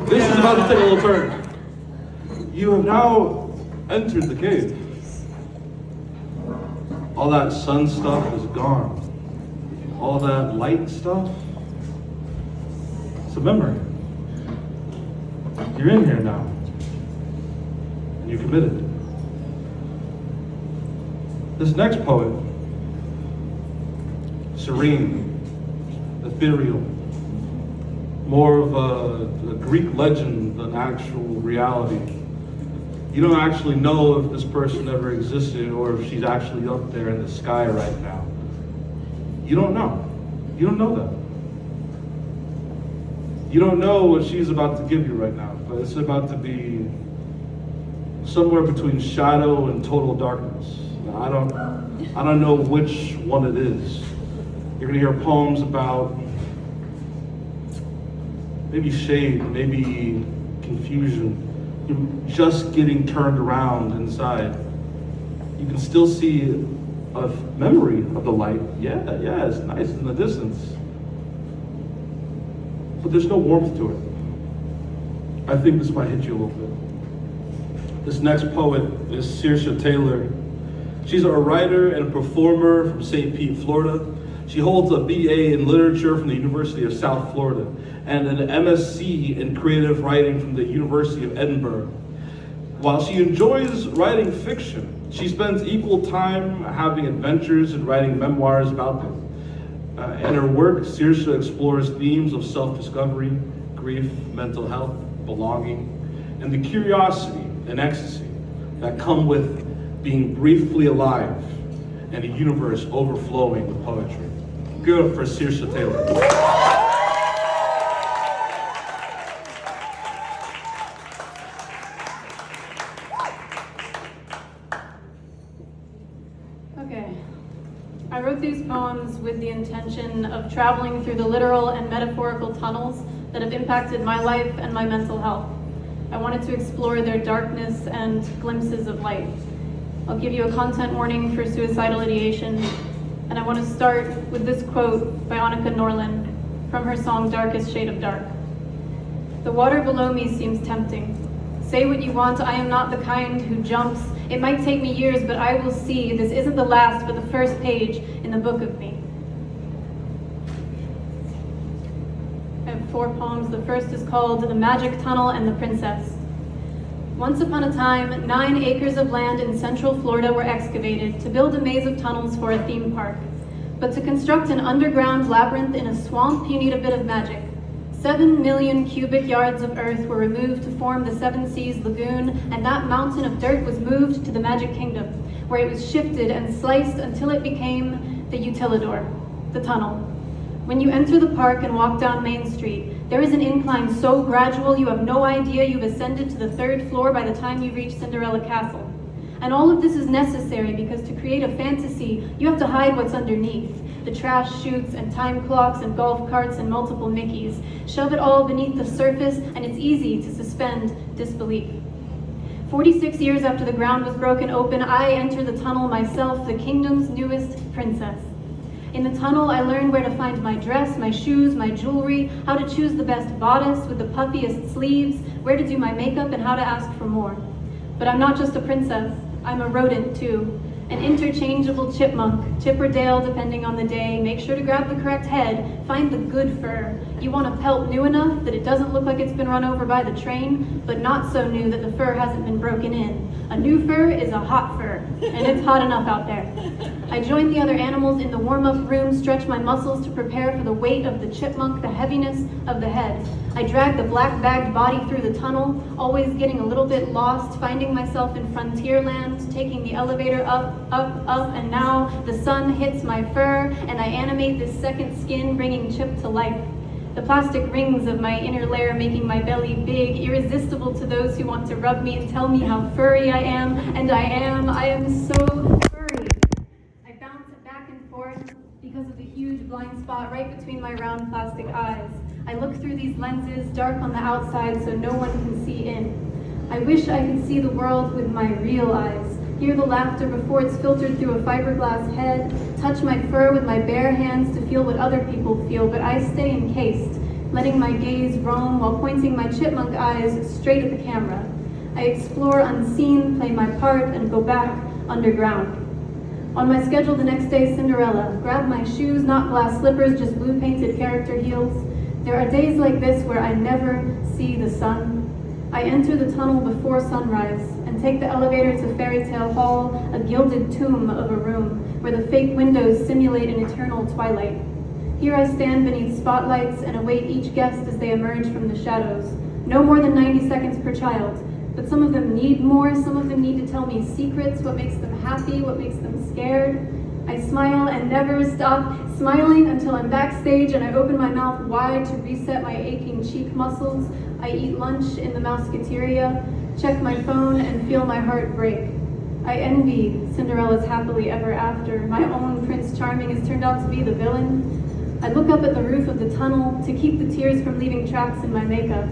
This is about to take a little turn. You have now entered the cave. All that sun stuff is gone. All that light stuff, it's a memory. You're in here now. And you're committed. This next poet, serene, ethereal, more of a Greek legend than actual reality. You don't actually know if this person ever existed or if she's actually up there in the sky right now. You don't know. You don't know that. You don't know what she's about to give you right now, but it's about to be somewhere between shadow and total darkness. Now, I don't know which one it is. You're gonna hear poems about maybe shade, maybe confusion. You're just getting turned around inside. You can still see a memory of the light. Yeah, it's nice in the distance. But there's no warmth to it. I think this might hit you a little bit. This next poet is Saoirse Taylor. She's a writer and a performer from St. Pete, Florida. She holds a BA in literature from the University of South Florida and an MSc in creative writing from the University of Edinburgh. While she enjoys writing fiction, she spends equal time having adventures and writing memoirs about them. In her work, Saoirse explores themes of self-discovery, grief, mental health, belonging, and the curiosity and ecstasy that come with being briefly alive and a universe overflowing with poetry. Give it up for Saoirse Taylor. I wrote these poems with the intention of traveling through the literal and metaphorical tunnels that have impacted my life and my mental health. I wanted to explore their darkness and glimpses of light. I'll give you a content warning for suicidal ideation, and I want to start with this quote by Annika Norlin from her song Darkest Shade of Dark. The water below me seems tempting. Say what you want, I am not the kind who jumps. It might take me years, but I will see. This isn't the last, but the first page in the book of me. I have 4 poems. The first is called The Magic Tunnel and the Princess. Once upon a time, 9 acres of land in central Florida were excavated to build a maze of tunnels for a theme park. But to construct an underground labyrinth in a swamp, you need a bit of magic. 7 million cubic yards of earth were removed to form the Seven Seas Lagoon, and that mountain of dirt was moved to the Magic Kingdom, where it was shifted and sliced until it became the Utilidor, the tunnel. When you enter the park and walk down Main Street, there is an incline so gradual you have no idea you've ascended to the 3rd floor by the time you reach Cinderella Castle. And all of this is necessary because to create a fantasy, you have to hide what's underneath. The trash chutes and time clocks and golf carts and multiple Mickeys. Shove it all beneath the surface and it's easy to suspend disbelief. 46 years after the ground was broken open, I enter the tunnel myself, the kingdom's newest princess. In the tunnel, I learned where to find my dress, my shoes, my jewelry, how to choose the best bodice with the puffiest sleeves, where to do my makeup, and how to ask for more. But I'm not just a princess, I'm a rodent too. An interchangeable chipmunk, Chip or Dale depending on the day. Make sure to grab the correct head, find the good fur. You want a pelt new enough that it doesn't look like it's been run over by the train, but not so new that the fur hasn't been broken in. A new fur is a hot fur, and it's hot enough out there. I join the other animals in the warm-up room, stretch my muscles to prepare for the weight of the chipmunk, the heaviness of the head. I drag the black-bagged body through the tunnel, always getting a little bit lost, finding myself in frontierland, taking the elevator up, and now the sun hits my fur, and I animate this second skin, bringing Chip to life. The plastic rings of my inner layer making my belly big, irresistible to those who want to rub me and tell me how furry I am, and I am so furry. I bounce back and forth because of the huge blind spot right between my round plastic eyes. I look through these lenses, dark on the outside so no one can see in. I wish I could see the world with my real eyes, hear the laughter before it's filtered through a fiberglass head, touch my fur with my bare hands to feel what other people feel, but I stay encased, letting my gaze roam while pointing my chipmunk eyes straight at the camera. I explore unseen, play my part, and go back underground. On my schedule the next day, Cinderella. Grab my shoes, not glass slippers, just blue-painted character heels. There are days like this where I never see the sun. I enter the tunnel before sunrise and take the elevator to Fairy Tale Hall, a gilded tomb of a room where the fake windows simulate an eternal twilight. Here I stand beneath spotlights and await each guest as they emerge from the shadows. No more than 90 seconds per child, but some of them need more. Some of them need to tell me secrets, what makes them happy, what makes them scared. I smile and never stop smiling until I'm backstage and I open my mouth wide to reset my aching cheek muscles. I eat lunch in the Mousqueteria, check my phone, and feel my heart break. I envy Cinderella's happily ever after. My own Prince Charming has turned out to be the villain. I look up at the roof of the tunnel to keep the tears from leaving tracks in my makeup.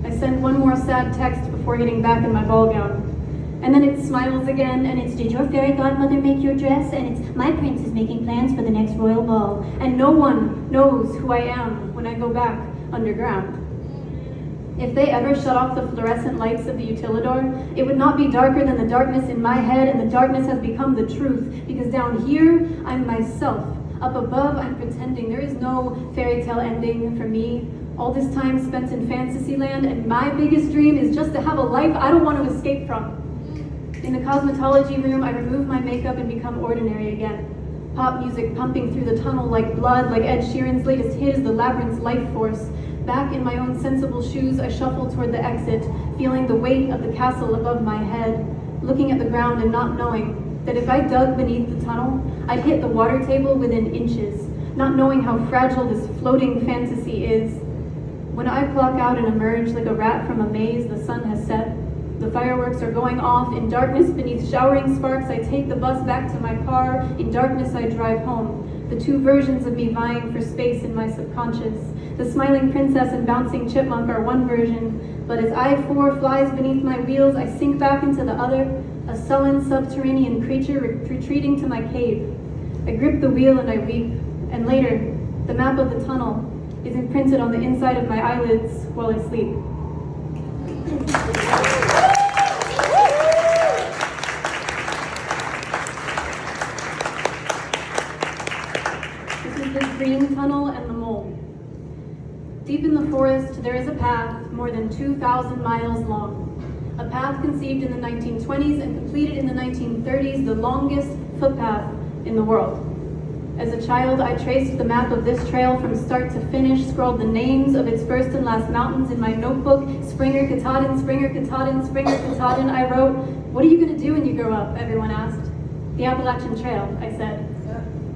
I send one more sad text before getting back in my ball gown. And then it smiles again, and it's, did your fairy godmother make your dress? And it's, my prince is making plans for the next royal ball. And no one knows who I am when I go back underground. If they ever shut off the fluorescent lights of the utilidor, it would not be darker than the darkness in my head, and the darkness has become the truth, because down here, I'm myself. Up above, I'm pretending. There is no fairy tale ending for me. All this time spent in Fantasyland, and my biggest dream is just to have a life I don't want to escape from. In the cosmetology room, I remove my makeup and become ordinary again. Pop music pumping through the tunnel like blood, like Ed Sheeran's latest hit is the labyrinth's life force. Back in my own sensible shoes, I shuffle toward the exit, feeling the weight of the castle above my head, looking at the ground and not knowing that if I dug beneath the tunnel, I'd hit the water table within inches, not knowing how fragile this floating fantasy is. When I clock out and emerge like a rat from a maze, the sun has set. The fireworks are going off. In darkness beneath showering sparks, I take the bus back to my car. In darkness, I drive home. The two versions of me vying for space in my subconscious. The smiling princess and bouncing chipmunk are one version, but as I-4 flies beneath my wheels, I sink back into the other, a sullen subterranean creature retreating to my cave. I grip the wheel and I weep, and later, the map of the tunnel is imprinted on the inside of my eyelids while I sleep. This is the green tunnel and the mole. Deep in the forest, there is a path more than 2,000 miles long. A path conceived in the 1920s and completed in the 1930s, the longest footpath in the world. As a child, I traced the map of this trail from start to finish, scrawled the names of its first and last mountains in my notebook. Springer-Katahdin, Springer-Katahdin, Springer-Katahdin. I wrote, "What are you going to do when you grow up?" everyone asked. "The Appalachian Trail," I said.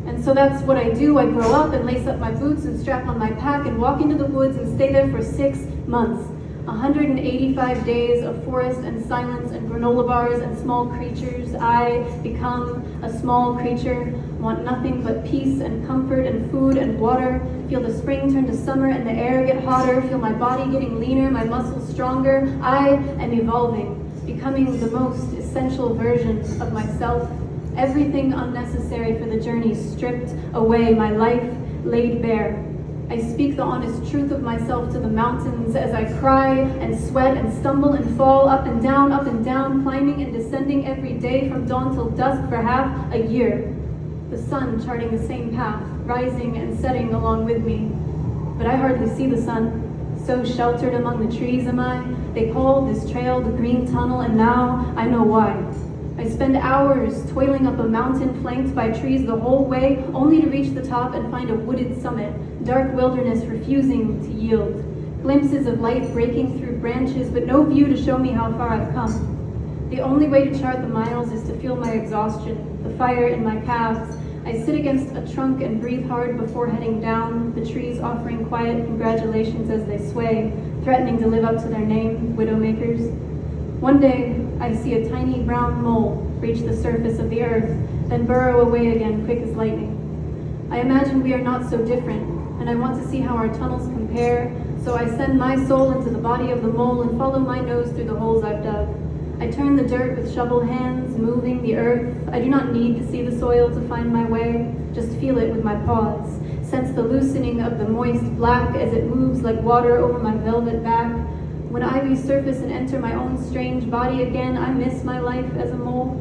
And so that's what I do. I grow up and lace up my boots and strap on my pack and walk into the woods and stay there for 6 months. 185 days of forest and silence and granola bars and small creatures. I become a small creature, want nothing but peace and comfort and food and water, feel the spring turn to summer and the air get hotter, feel my body getting leaner, my muscles stronger. I am evolving, becoming the most essential version of myself. Everything unnecessary for the journey stripped away, my life laid bare. I speak the honest truth of myself to the mountains as I cry and sweat and stumble and fall up and down, climbing and descending every day from dawn till dusk for half a year. The sun charting the same path, rising and setting along with me. But I hardly see the sun, so sheltered among the trees am I. They call this trail the Green Tunnel, and now I know why. I spend hours toiling up a mountain flanked by trees the whole way, only to reach the top and find a wooded summit, dark wilderness refusing to yield. Glimpses of light breaking through branches, but no view to show me how far I've come. The only way to chart the miles is to feel my exhaustion, the fire in my calves. I sit against a trunk and breathe hard before heading down, the trees offering quiet congratulations as they sway, threatening to live up to their name, widowmakers. One day, I see a tiny brown mole reach the surface of the earth, then burrow away again quick as lightning. I imagine we are not so different, and I want to see how our tunnels compare, so I send my soul into the body of the mole and follow my nose through the holes I've dug. I turn the dirt with shovel hands, moving the earth. I do not need to see the soil to find my way, just feel it with my paws. sense the loosening of the moist black as it moves like water over my velvet back. When I resurface and enter my own strange body again, I miss my life as a mole.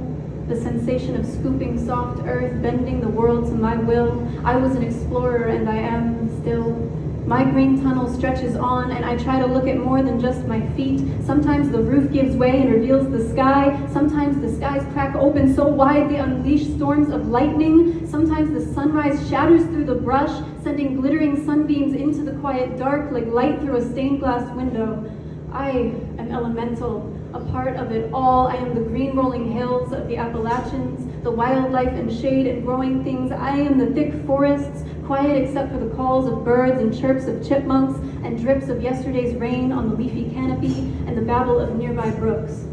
The sensation of scooping soft earth, bending the world to my will. I was an explorer and I am still. My green tunnel stretches on and I try to look at more than just my feet. Sometimes the roof gives way and reveals the sky. Sometimes the skies crack open so wide they unleash storms of lightning. Sometimes the sunrise shatters through the brush, sending glittering sunbeams into the quiet dark like light through a stained glass window. I am elemental, a part of it all. I am the green rolling hills of the Appalachians, the wildlife and shade and growing things. I am the thick forests, quiet except for the calls of birds and chirps of chipmunks and drips of yesterday's rain on the leafy canopy and the babble of nearby brooks.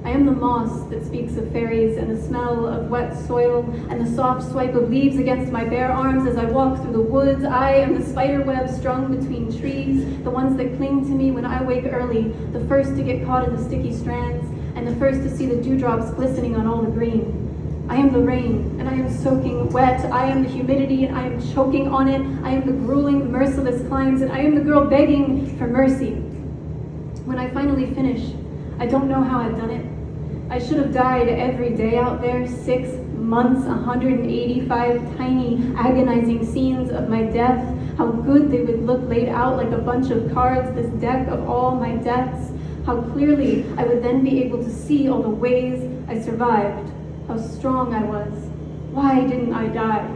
I am the moss that speaks of fairies and the smell of wet soil and the soft swipe of leaves against my bare arms as I walk through the woods. I am the spider web strung between trees, the ones that cling to me when I wake early, the first to get caught in the sticky strands and the first to see the dewdrops glistening on all the green. I am the rain, and I am soaking wet. I am the humidity, and I am choking on it. I am the grueling, merciless climbs, and I am the girl begging for mercy. When I finally finish, I don't know how I've done it. I should have died every day out there, 6 months, 185 tiny, agonizing scenes of my death. How good they would look laid out like a bunch of cards, this deck of all my deaths. How clearly I would then be able to see all the ways I survived. How strong I was. Why didn't I die?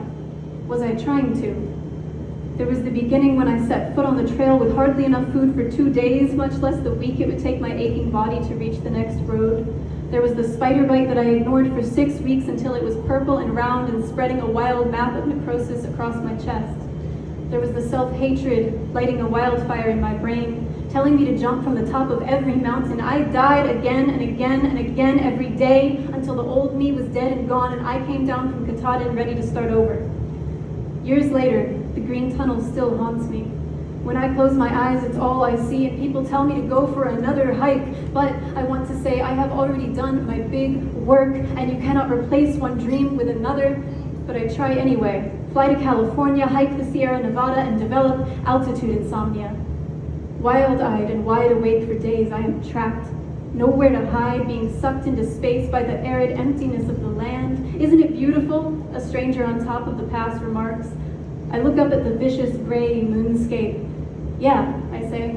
Was I trying to? There was the beginning when I set foot on the trail with hardly enough food for 2 days, much less the week it would take my aching body to reach the next road. There was the spider bite that I ignored for 6 weeks until it was purple and round and spreading a wild map of necrosis across my chest. There was the self-hatred lighting a wildfire in my brain, telling me to jump from the top of every mountain. I died again and again and again every day until the old me was dead and gone and I came down from Katahdin ready to start over. Years later, the green tunnel still haunts me. When I close my eyes, it's all I see, and people tell me to go for another hike, but I want to say I have already done my big work, and you cannot replace one dream with another, but I try anyway. Fly to California, hike the Sierra Nevada, and develop altitude insomnia. Wild-eyed and wide awake for days, I am trapped. Nowhere to hide, being sucked into space by the arid emptiness of the land. Isn't it beautiful? A stranger on top of the pass remarks. I look up at the vicious gray moonscape. Yeah, I say.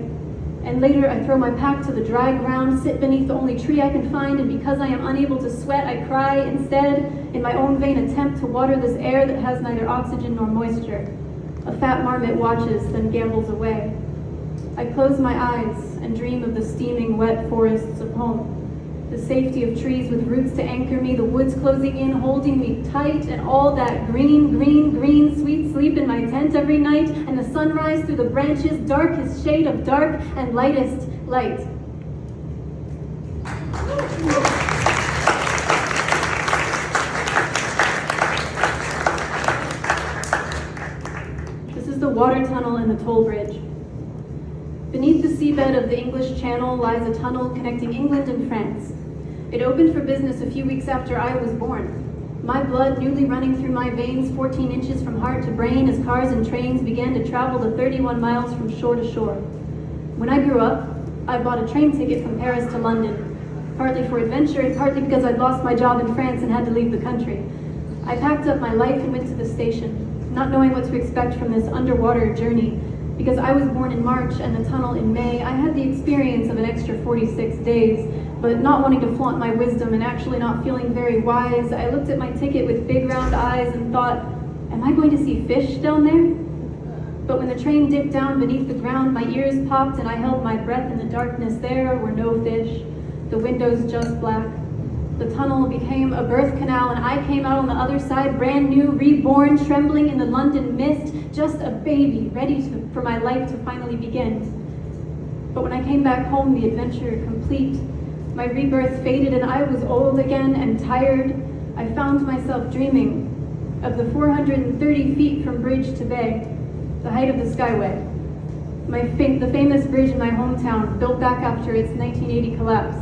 And later I throw my pack to the dry ground, sit beneath the only tree I can find, and because I am unable to sweat, I cry instead in my own vain attempt to water this air that has neither oxygen nor moisture. A fat marmot watches, then gambles away. I close my eyes and dream of the steaming, wet forests of home. The safety of trees with roots to anchor me, the woods closing in, holding me tight, and all that green, green, green, sweet sleep in my tent every night, and the sunrise through the branches, darkest shade of dark and lightest light. This is the water tunnel and the toll bridge. Beneath the seabed of the English Channel lies a tunnel connecting England and France. It opened for business a few weeks after I was born. My blood newly running through my veins 14 inches from heart to brain as cars and trains began to travel the 31 miles from shore to shore. When I grew up, I bought a train ticket from Paris to London, partly for adventure and partly because I'd lost my job in France and had to leave the country. I packed up my life and went to the station, not knowing what to expect from this underwater journey. Because I was born in March and the tunnel in May, I had the experience of an extra 46 days, but not wanting to flaunt my wisdom and actually not feeling very wise, I looked at my ticket with big round eyes and thought, am I going to see fish down there? But when the train dipped down beneath the ground, my ears popped and I held my breath in the darkness. There were no fish, the windows just black. The tunnel became a birth canal and I came out on the other side, brand new, reborn, trembling in the London mist, just a baby, ready for my life to finally begin. But when I came back home, the adventure complete. My rebirth faded and I was old again and tired. I found myself dreaming of the 430 feet from bridge to bay, the height of the Skyway. The famous bridge in my hometown, built back after its 1980 collapse.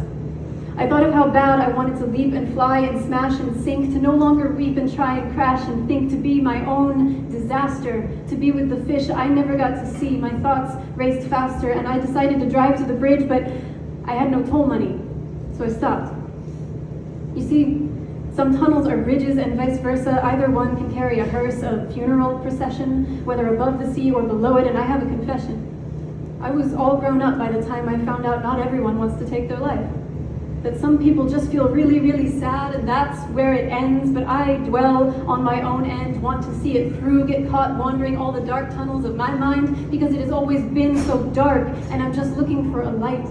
I thought of how bad I wanted to leap and fly and smash and sink, to no longer weep and try and crash and think, to be my own disaster, to be with the fish I never got to see. My thoughts raced faster, and I decided to drive to the bridge, but I had no toll money, so I stopped. You see, some tunnels are bridges and vice versa. Either one can carry a hearse, a funeral procession, whether above the sea or below it, and I have a confession. I was all grown up by the time I found out not everyone wants to take their life. That some people just feel really, really sad, and that's where it ends, but I dwell on my own end, want to see it through, get caught wandering all the dark tunnels of my mind, because it has always been so dark, and I'm just looking for a light.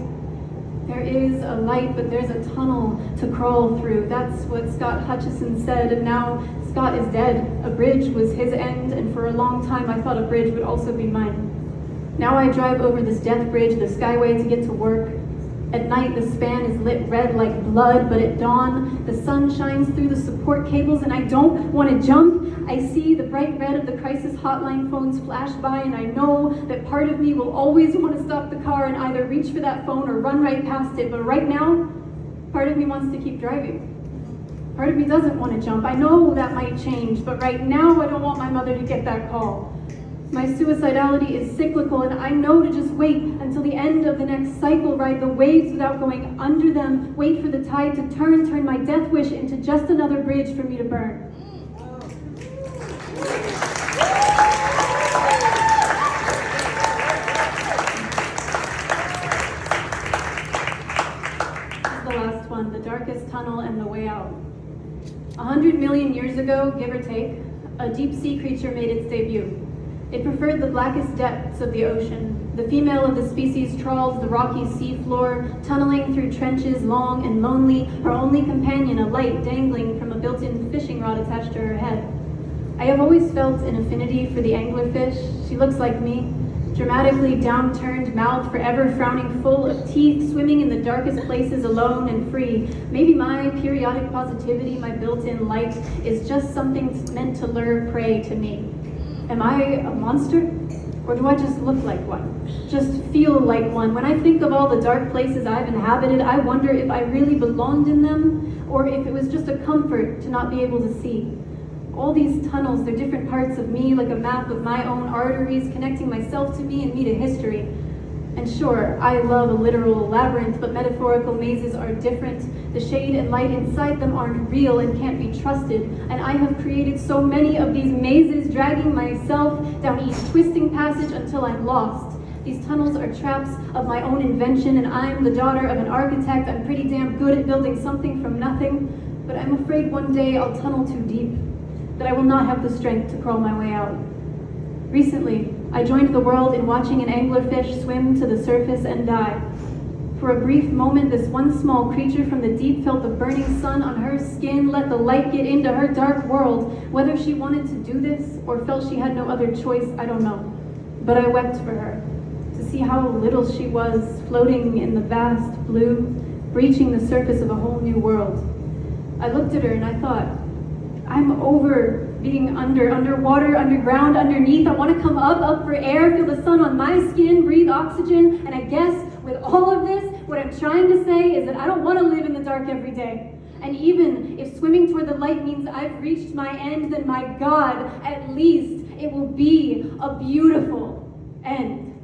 There is a light, but there's a tunnel to crawl through. That's what Scott Hutchison said, and now Scott is dead. A bridge was his end, and for a long time I thought a bridge would also be mine. Now I drive over this death bridge, the skyway, to get to work. At night, the span is lit red like blood, but at dawn, the sun shines through the support cables, and I don't want to jump. I see the bright red of the crisis hotline phones flash by, and I know that part of me will always want to stop the car and either reach for that phone or run right past it, but right now, part of me wants to keep driving. Part of me doesn't want to jump. I know that might change, but right now I don't want my mother to get that call. My suicidality is cyclical, and I know to just wait until the end of the next cycle, ride the waves without going under them, wait for the tide to turn my death wish into just another bridge for me to burn. This is the last one, the darkest tunnel and the way out. 100 million years ago, give or take, a deep sea creature made its debut. It preferred the blackest depths of the ocean. The female of the species trawls the rocky seafloor, tunneling through trenches long and lonely, her only companion a light dangling from a built-in fishing rod attached to her head. I have always felt an affinity for the anglerfish. She looks like me, dramatically downturned mouth, forever frowning, full of teeth, swimming in the darkest places alone and free. Maybe my periodic positivity, my built-in light, is just something meant to lure prey to me. Am I a monster? Or do I just look like one? Just feel like one? When I think of all the dark places I've inhabited, I wonder if I really belonged in them, or if it was just a comfort to not be able to see. All these tunnels, they're different parts of me, like a map of my own arteries connecting myself to me and me to history. And sure, I love a literal labyrinth, but metaphorical mazes are different. The shade and light inside them aren't real and can't be trusted. And I have created so many of these mazes, dragging myself down each twisting passage until I'm lost. These tunnels are traps of my own invention, and I'm the daughter of an architect. I'm pretty damn good at building something from nothing, but I'm afraid one day I'll tunnel too deep, that I will not have the strength to crawl my way out. Recently, I joined the world in watching an anglerfish swim to the surface and die. For a brief moment, this one small creature from the deep felt the burning sun on her skin, let the light get into her dark world. Whether she wanted to do this or felt she had no other choice, I don't know. But I wept for her, to see how little she was, floating in the vast blue, breaching the surface of a whole new world. I looked at her and I thought, I'm over being underwater, underground, underneath. I want to come up for air, feel the sun on my skin, breathe oxygen. And I guess with all of this, what I'm trying to say is that I don't want to live in the dark every day. And even if swimming toward the light means I've reached my end, then my God, at least it will be a beautiful end.